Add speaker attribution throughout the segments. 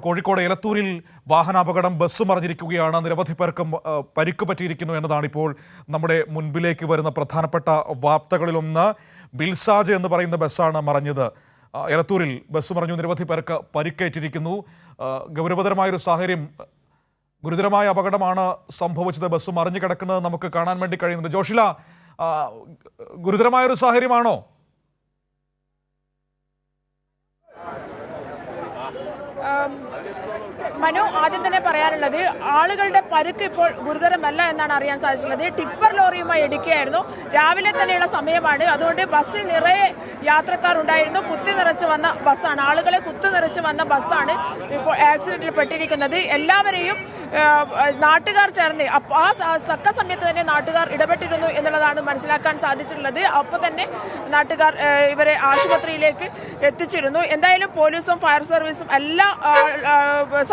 Speaker 1: Kozhikode എലത്തൂരിൽ വാഹനാപകടം bus മറിഞ്ഞിരിക്കുകയാണ്. നിരവധി പേർക്ക് പരിക്ക് പറ്റിയിരിക്കുന്നു എന്നതാണ് ഇപ്പോൾ നമ്മുടെ മുൻപിലേക്ക് വരുന്ന പ്രധാനപ്പെട്ട വാർത്തകളിലൊന്ന്. ബിൽസാജ് എന്ന് പറയുന്ന ബസ്സാണ് മറിഞ്ഞത്. എലത്തൂരിൽ ബസ് മറിഞ്ഞു, നിരവധി പേർക്ക് പരിക്കേറ്റിരിക്കുന്നു. ഗൗരവതരമായൊരു സാഹചര്യം, ഗുരുതരമായ അപകടമാണ് സംഭവിച്ചത്. ബസ് മറിഞ്ഞു കിടക്കുന്നത് നമുക്ക് കാണാൻ വേണ്ടി കഴിയുന്നുണ്ട്. ജോഷില, ഗുരുതരമായൊരു സാഹചര്യമാണോ?
Speaker 2: മനു, ആദ്യം തന്നെ പറയാനുള്ളത് ആളുകളുടെ പരുക്ക് ഇപ്പോൾ ഗുരുതരമല്ല എന്നാണ് അറിയാൻ സാധിച്ചിട്ടുള്ളത്. ടിപ്പർ ലോറിയുമായി ഇടിക്കുകയായിരുന്നു. രാവിലെ തന്നെയുള്ള സമയമാണ്, അതുകൊണ്ട് ബസ്സിൽ നിറയെ യാത്രക്കാർ ഉണ്ടായിരുന്നു. കുത്തി നിറച്ച് വന്ന ബസ്സാണ്, ആളുകളെ കുത്തി നിറച്ച് വന്ന ബസ്സാണ് ഇപ്പോൾ ആക്സിഡന്റിൽ പെട്ടിരിക്കുന്നത്. എല്ലാവരെയും നാട്ടുകാർ ചേർന്ന് ആ തക്ക സമയത്ത് തന്നെ നാട്ടുകാർ ഇടപെട്ടിരുന്നു എന്നുള്ളതാണ് മനസ്സിലാക്കാൻ സാധിച്ചിട്ടുള്ളത്. അപ്പോൾ തന്നെ നാട്ടുകാർ ഇവരെ ആശുപത്രിയിലേക്ക് എത്തിച്ചിരുന്നു. എന്തായാലും പോലീസും ഫയർ സർവീസും എല്ലാ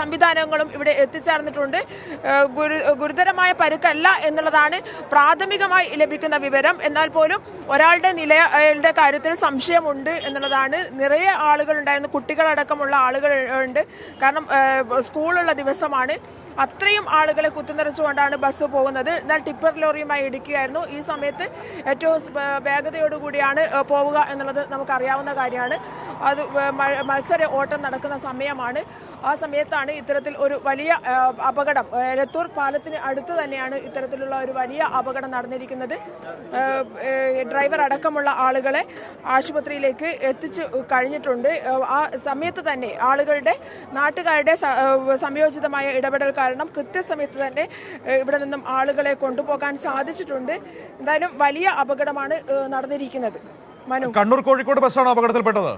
Speaker 2: സംവിധാനങ്ങളും ഇവിടെ എത്തിച്ചേർന്നിട്ടുണ്ട്. ഗുരുതരമായ പരുക്കല്ല എന്നുള്ളതാണ് പ്രാഥമികമായി ലഭിക്കുന്ന വിവരം. എന്നാൽ പോലും ഒരാളുടെ നിലയുടെ കാര്യത്തിൽ സംശയമുണ്ട് എന്നുള്ളതാണ്. നിറയെ ആളുകൾ ഉണ്ടായിരുന്നു, കുട്ടികളടക്കമുള്ള ആളുകൾ ഉണ്ട്. കാരണം സ്കൂളുള്ള ദിവസമാണ്. അത്രയും ആളുകളെ കുത്തിനിറച്ചുകൊണ്ടാണ് ബസ് പോകുന്നത്. എന്നാൽ ടിപ്പർ ലോറിയുമായി ഇടിക്കുകയായിരുന്നു. ഈ സമയത്ത് ഏറ്റവും വേഗതയോടുകൂടിയാണ് പോവുക എന്നുള്ളത് നമുക്കറിയാവുന്ന കാര്യമാണ്. അത് മത്സര ഓട്ടം നടക്കുന്ന സമയമാണ്. ആ സമയത്താണ് ഇത്തരത്തിൽ ഒരു വലിയ അപകടം. എലത്തൂർ പാലത്തിന് അടുത്ത് തന്നെയാണ് ഇത്തരത്തിലുള്ള ഒരു വലിയ അപകടം നടന്നിരിക്കുന്നത്. ഡ്രൈവർ അടക്കമുള്ള ആളുകളെ ആശുപത്രിയിലേക്ക് എത്തിച്ചു കഴിഞ്ഞിട്ടുണ്ട്. ആ സമയത്ത് തന്നെ നാട്ടുകാരുടെ സംയോജിതമായ ഇടപെടൽ കാരണം കൃത്യസമയത്ത് തന്നെ ഇവിടെ നിന്നും ആളുകളെ കൊണ്ടുപോകാൻ സാധിച്ചിട്ടുണ്ട്. എന്തായാലും വലിയ അപകടമാണ് നടന്നിരിക്കുന്നത്. മനു,
Speaker 1: കണ്ണൂർ കോഴിക്കോട് ബസ്സാണ് അപകടത്തിൽപ്പെട്ടത്.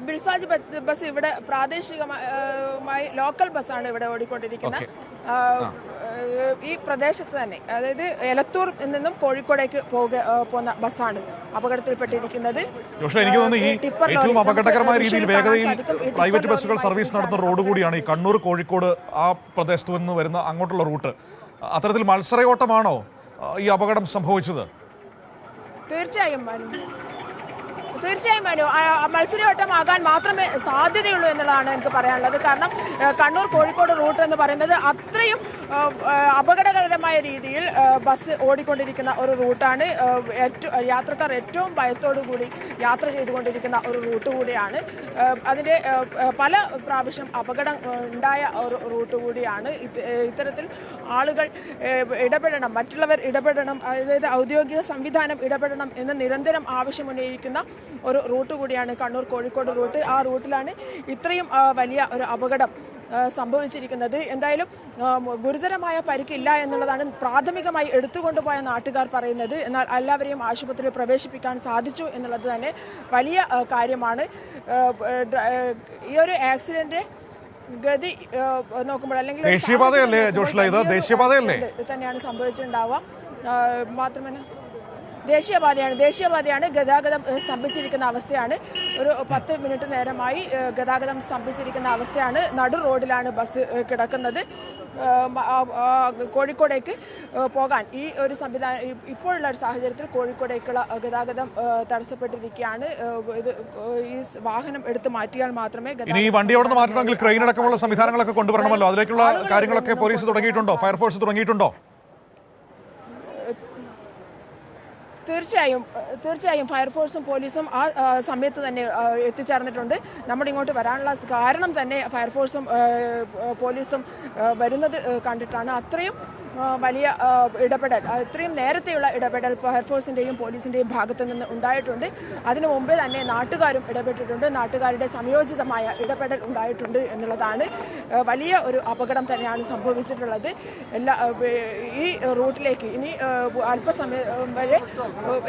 Speaker 2: ബിൽസാജ് ബസ് ഇവിടെ പ്രാദേശികമായി ലോക്കൽ ബസ്സാണ് ഇവിടെ ഓടിക്കൊണ്ടിരിക്കുന്നത്. ഈ പ്രദേശത്ത് തന്നെ, അതായത് എലത്തൂർ നിന്നും കോഴിക്കോടേക്ക് പോകുന്ന ബസ്സാണ് അപകടത്തിൽപ്പെട്ടിരിക്കുന്നത്.
Speaker 1: എനിക്ക് തോന്നുന്നു ഈ ഏറ്റവും അപകടകരമായ രീതിയിൽ വേഗതയിൽ പ്രൈവറ്റ് ബസ്സുകൾ സർവീസ് നടത്തുന്ന റോഡ് കൂടിയാണ് ഈ കണ്ണൂർ കോഴിക്കോട് ആ പ്രദേശത്ത് നിന്ന് വരുന്ന അങ്ങോട്ടുള്ള റൂട്ട്. അത്തരത്തിൽ മത്സരയോട്ടമാണോ ഈ അപകടം സംഭവിച്ചത്?
Speaker 2: തീർച്ചയായും മനു, മത്സരയോട്ടമാകാൻ മാത്രമേ സാധ്യതയുള്ളൂ എന്നുള്ളതാണ് എനിക്ക് പറയാനുള്ളത്. കാരണം കണ്ണൂർ കോഴിക്കോട് റൂട്ട് എന്ന് പറയുന്നത് അത്രയും അപകടകരമായ രീതിയിൽ ബസ് ഓടിക്കൊണ്ടിരിക്കുന്ന ഒരു റൂട്ടാണ്. യാത്രക്കാർ ഏറ്റവും ഭയത്തോടു കൂടി യാത്ര ചെയ്തുകൊണ്ടിരിക്കുന്ന ഒരു റൂട്ട് കൂടിയാണ്. അതിൻ്റെ പല പ്രാവശ്യം അപകടം ഉണ്ടായ ഒരു റൂട്ട് കൂടിയാണ്. ഇത്തരത്തിൽ ആളുകൾ ഇടപെടണം, മറ്റുള്ളവർ ഇടപെടണം, അതായത് ഔദ്യോഗിക സംവിധാനം ഇടപെടണം എന്ന് നിരന്തരം ആവശ്യമുന്നയിക്കുന്ന ഒരു റൂട്ട് കൂടിയാണ് കണ്ണൂർ കോഴിക്കോട് റൂട്ട്. ആ റൂട്ടിലാണ് ഇത്രയും വലിയ ഒരു അപകടം സംഭവിച്ചിരിക്കുന്നത്. എന്തായാലും ഗുരുതരമായ പരിക്കില്ല എന്നുള്ളതാണ് പ്രാഥമികമായി എടുത്തുകൊണ്ടുപോയ നാട്ടുകാർ പറയുന്നത്. എന്നാൽ എല്ലാവരെയും ആശുപത്രിയിൽ പ്രവേശിപ്പിക്കാൻ സാധിച്ചു എന്നുള്ളത് തന്നെ വലിയ കാര്യമാണ്. ഈ ഒരു ആക്സിഡന്റ് ഗതി നോക്കുമ്പോൾ, അല്ലെങ്കിൽ
Speaker 1: ദേശീയപാതയല്ലേ ജോഷ്ല, ഇത് ദേശീയപാതയല്ലേ
Speaker 2: തന്നെയാണ് സംഭവിച്ചിട്ടുണ്ടാവുക. മാത്രമല്ല ദേശീയപാതയാണ്. ഗതാഗതം സ്തംഭിച്ചിരിക്കുന്ന അവസ്ഥയാണ്. ഒരു 10 മിനിറ്റ് നേരമായി ഗതാഗതം സ്തംഭിച്ചിരിക്കുന്ന അവസ്ഥയാണ്. നടു റോഡിലാണ് ബസ് കിടക്കുന്നത്. കോഴിക്കോടേക്ക് പോകാൻ ഈ ഒരു സംവിധാനം ഇപ്പോഴുള്ള ഒരു സാഹചര്യത്തിൽ കോഴിക്കോടേക്കുള്ള ഗതാഗതം തടസ്സപ്പെട്ടിരിക്കുകയാണ്. ഈ വാഹനം എടുത്ത് മാറ്റിയാൽ മാത്രമേ
Speaker 1: ഇനി ഈ വണ്ടി അവിടെ നിന്ന് മാറ്റണമെങ്കിൽ ക്രെയിൻ അടക്കമുള്ള സംവിധാനങ്ങളൊക്കെ കൊണ്ടുവരണമല്ലോ. അതിലേക്കുള്ള കാര്യങ്ങളൊക്കെ പോലീസ് തുടങ്ങിയിട്ടുണ്ടോ? ഫയർഫോഴ്സ് തുടങ്ങിയിട്ടുണ്ടോ?
Speaker 2: തീർച്ചയായും ഫയർഫോഴ്സും പോലീസും ആ സമയത്ത് തന്നെ എത്തിച്ചേർന്നിട്ടുണ്ട്. നമ്മുടെ ഇങ്ങോട്ട് വരാനുള്ള കാരണം തന്നെ ഫയർഫോഴ്സും പോലീസും വരുന്നത് കണ്ടിട്ടാണ്. അത്രയും വലിയ ഇടപെടൽ, അത്രയും നേരത്തെയുള്ള ഇടപെടൽ ഫയർഫോഴ്സിൻ്റെയും പോലീസിൻ്റെയും ഭാഗത്തു നിന്ന് ഉണ്ടായിട്ടുണ്ട്. അതിനു മുമ്പേ തന്നെ നാട്ടുകാരും ഇടപെട്ടിട്ടുണ്ട്. നാട്ടുകാരുടെ സംയോജിതമായ ഇടപെടൽ ഉണ്ടായിട്ടുണ്ട് എന്നുള്ളതാണ്. വലിയ ഒരു അപകടം തന്നെയാണ് സംഭവിച്ചിട്ടുള്ളത്. ഈ റൂട്ടിലേക്ക് ഇനി അല്പസമയം വരെ,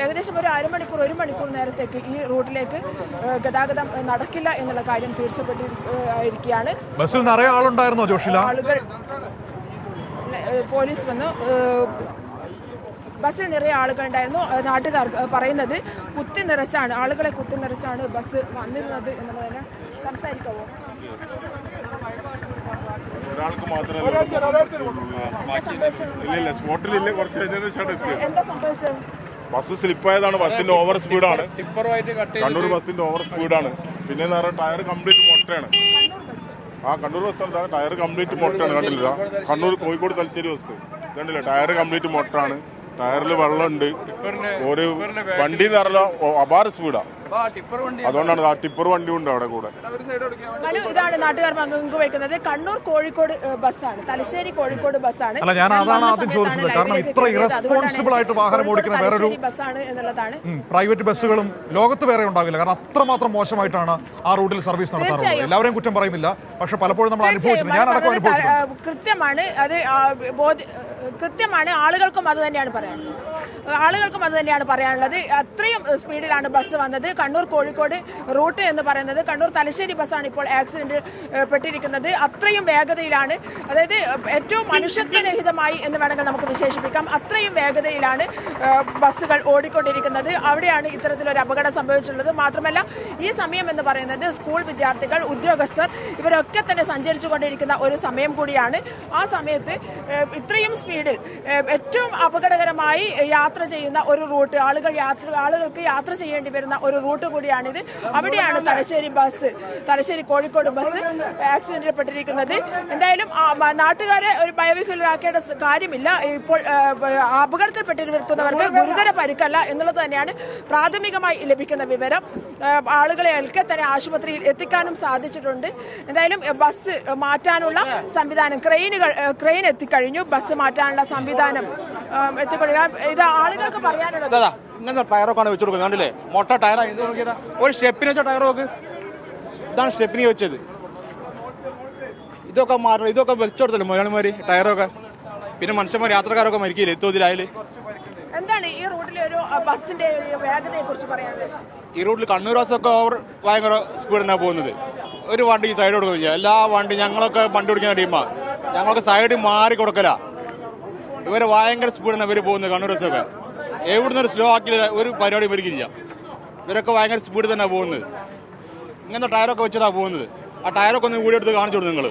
Speaker 2: ഏകദേശം ഒരു അരമണിക്കൂർ 1 മണിക്കൂർ നേരത്തേക്ക് ഈ റൂട്ടിലേക്ക് ഗതാഗതം നടക്കില്ല എന്നുള്ള കാര്യം തീർച്ചയായിരിക്കുകയാണ്.
Speaker 1: ബസ്സിൽ നിറയെ ആളുണ്ടായിരുന്നോ ജോഷില?
Speaker 2: പോലീസ് വന്നു, ബസ്സിൽ നിറയെ ആളുകളുണ്ടായിരുന്നു. നാട്ടുകാർ പറയുന്നത് ആളുകളെ കുത്തി നിറച്ചാണ് ബസ് വന്നിരുന്നത് എന്നുള്ളതെല്ലാം. സംസാരിക്കാവോ?
Speaker 3: എന്താ സംഭവിച്ചത്? ബസ് സ്ലിപ്പായതാണ്. ബസ്സിന്റെ ഓവർ സ്പീഡാണ്. കണ്ണൂർ ബസ്സിന്റെ ഓവർ സ്പീഡാണ്. പിന്നെ ടയർ കംപ്ലീറ്റ് മൊട്ടയാണ്. കണ്ണൂർ ബസ്സാണ്. ടയർ കംപ്ലീറ്റ് മൊട്ടയാണ്. കണ്ടില്ല? കണ്ണൂർ കോഴിക്കോട് തലശ്ശേരി ബസ് കണ്ടില്ല? ടയർ കംപ്ലീറ്റ് മൊട്ടയാണ്. ടയറിൽ വെള്ളമുണ്ട്. ഒരു വണ്ടി എന്ന് പറഞ്ഞാൽ അപാര സ്പീഡാ. അതുകൊണ്ടാണ് ടിപ്പർ വണ്ടി ഉണ്ട് അവിടെ കൂടെ.
Speaker 2: ഇതാണ് നാട്ടുകാർ പങ്കുവയ്ക്കുന്നത്. കണ്ണൂർ കോഴിക്കോട് ബസ്സാണ്, തലശ്ശേരി കോഴിക്കോട് ബസ്സാണ്.
Speaker 1: അല്ല, ഞാൻ അതാണ് ആദ്യം ചോദിച്ചത്. കാരണം ഇത്ര ഇറസ്പോൺസിബിൾ ആയിട്ട് വാഹനം ഓടിക്കുന്ന വേറൊരു
Speaker 2: ബസ്സാണ് എന്നുള്ളതാണ്.
Speaker 1: പ്രൈവറ്റ് ബസ്സുകളും ലോകത്ത് വേറെ ഉണ്ടാവില്ല. കാരണം അത്രമാത്രം മോശമായിട്ടാണ് ആ റൂട്ടിൽ സർവീസ് നടത്താറുള്ളത്. എല്ലാവരെയും കുറ്റം പറയുന്നില്ല, പക്ഷെ പലപ്പോഴും നമ്മൾ അനുഭവിച്ചിട്ടുണ്ട്. ഞാൻ അടക്കം അനുഭവിച്ചിട്ടുണ്ട്.
Speaker 2: കൃത്യമാണ് അത് കൃത്യമാണ്. ആളുകൾക്കും അത് തന്നെയാണ് പറയാനുള്ളത്. അത്രയും സ്പീഡിലാണ് ബസ് വന്നത്. കണ്ണൂർ കോഴിക്കോട് റൂട്ട് എന്ന് പറയുന്നത് കണ്ണൂർ തലശ്ശേരി ബസ്സാണ് ഇപ്പോൾ ആക്സിഡന്റ് പെട്ടിരിക്കുന്നത്. അത്രയും വേഗതയിലാണ്, അതായത് ഏറ്റവും മനുഷ്യത്വരഹിതമായി എന്ന് വേണമെങ്കിൽ നമുക്ക് വിശേഷിപ്പിക്കാം. അത്രയും വേഗതയിലാണ് ബസ്സുകൾ ഓടിക്കൊണ്ടിരിക്കുന്നത്. അവിടെയാണ് ഇത്തരത്തിലൊരു അപകടം സംഭവിച്ചിട്ടുള്ളത്. മാത്രമല്ല, ഈ സമയം എന്ന് പറയുന്നത് സ്കൂൾ വിദ്യാർത്ഥികൾ, ഉദ്യോഗസ്ഥർ ഇവരൊക്കെ തന്നെ സഞ്ചരിച്ചു കൊണ്ടിരിക്കുന്ന ഒരു സമയം കൂടിയാണ്. ആ സമയത്ത് ഇത്രയും സ്പീഡിൽ ഏറ്റവും അപകടകരമായി യാത്ര ചെയ്യുന്ന ഒരു റൂട്ട്, ആളുകൾക്ക് യാത്ര ചെയ്യേണ്ടി വരുന്ന ഒരു റൂട്ട് കൂടിയാണിത്. അവിടെയാണ് തലശ്ശേരി കോഴിക്കോട് ബസ് ആക്സിഡന്റിൽ പെട്ടിരിക്കുന്നത്. എന്തായാലും നാട്ടുകാരെ ഒരു ഭയവിഹ്വലരാക്കേണ്ട കാര്യമില്ല. ഇപ്പോൾ അപകടത്തിൽപ്പെട്ടിരിക്കുന്നവർക്ക് ഗുരുതര പരിക്കല്ല എന്നുള്ളത് തന്നെയാണ് പ്രാഥമികമായി ലഭിക്കുന്ന വിവരം. ആളുകളെ ഒക്കെ തന്നെ ആശുപത്രിയിൽ എത്തിക്കാനും സാധിച്ചിട്ടുണ്ട്. എന്തായാലും ബസ് മാറ്റാനുള്ള സംവിധാനം, ക്രെയിൻ എത്തിക്കഴിഞ്ഞു. ബസ് മാറ്റാനുള്ള സംവിധാനം എത്തിക്കൊള്ളുക. ഇത് ആളുകൾക്ക് പറയാനുള്ളത്.
Speaker 4: ഇങ്ങനത്തെ ടയറൊക്കെയാണ് വെച്ച് കൊടുക്കുന്നത്. കണ്ടില്ലേ? മൊട്ട ടയറാണ്. ഇത് നോക്കിയാ ഒരു സ്റ്റെപ്പിന് വെച്ച ടയർ നോക്ക്. ഇതാണ് സ്റ്റെപ്പിന് വെച്ചത്. ഇതൊക്കെ മാറണം. ഇതൊക്കെ വെച്ചു കൊടുത്തല്ലേ മുതലാളിമാര് ടയറൊക്കെ. പിന്നെ മനുഷ്യന്മാർ, യാത്രക്കാരൊക്കെ മരിക്കില്ലേ എത്തോതിലായാല്.
Speaker 2: എന്താണ് ഈ റൂട്ടിലെ ഒരു ബസ്സിന്റെ വേഗതയെ കുറിച്ച് പറയാനുള്ളത്?
Speaker 4: ഈ റൂട്ടിൽ കണ്ണൂർ ബസ്സൊക്കെ ഭയങ്കര സ്പീഡിനാണ് പോകുന്നത്. ഒരു വണ്ടിക്ക് സൈഡ് കൊടുക്കുന്നില്ല. എല്ലാ വണ്ടി, ഞങ്ങളൊക്കെ വണ്ടി ഓടിക്കുന്ന ടീമാണ്, ഞങ്ങൾക്ക് സൈഡ് മാറി കൊടുക്കല. ഇവര് ഭയങ്കര സ്പീഡിനാണ് ഇവർ പോകുന്നത്. കണ്ണൂർ ബസ്സൊക്കെ എവിടുന്ന് ഒരു സ്ലോ ആക്കിയില്ല, ഒരു പരിപാടി ഇവർക്കില്ല. ഇവരൊക്കെ ഭയങ്കര സ്പീഡിൽ തന്നെയാണ് പോകുന്നത്. ഇങ്ങനത്തെ ടയറൊക്കെ വെച്ചിട്ടാണ് പോകുന്നത്. ആ ടയറൊക്കെ ഒന്ന് വീഡിയോ എടുത്ത് കാണിച്ചു കൊടുത്തു നിങ്ങൾ.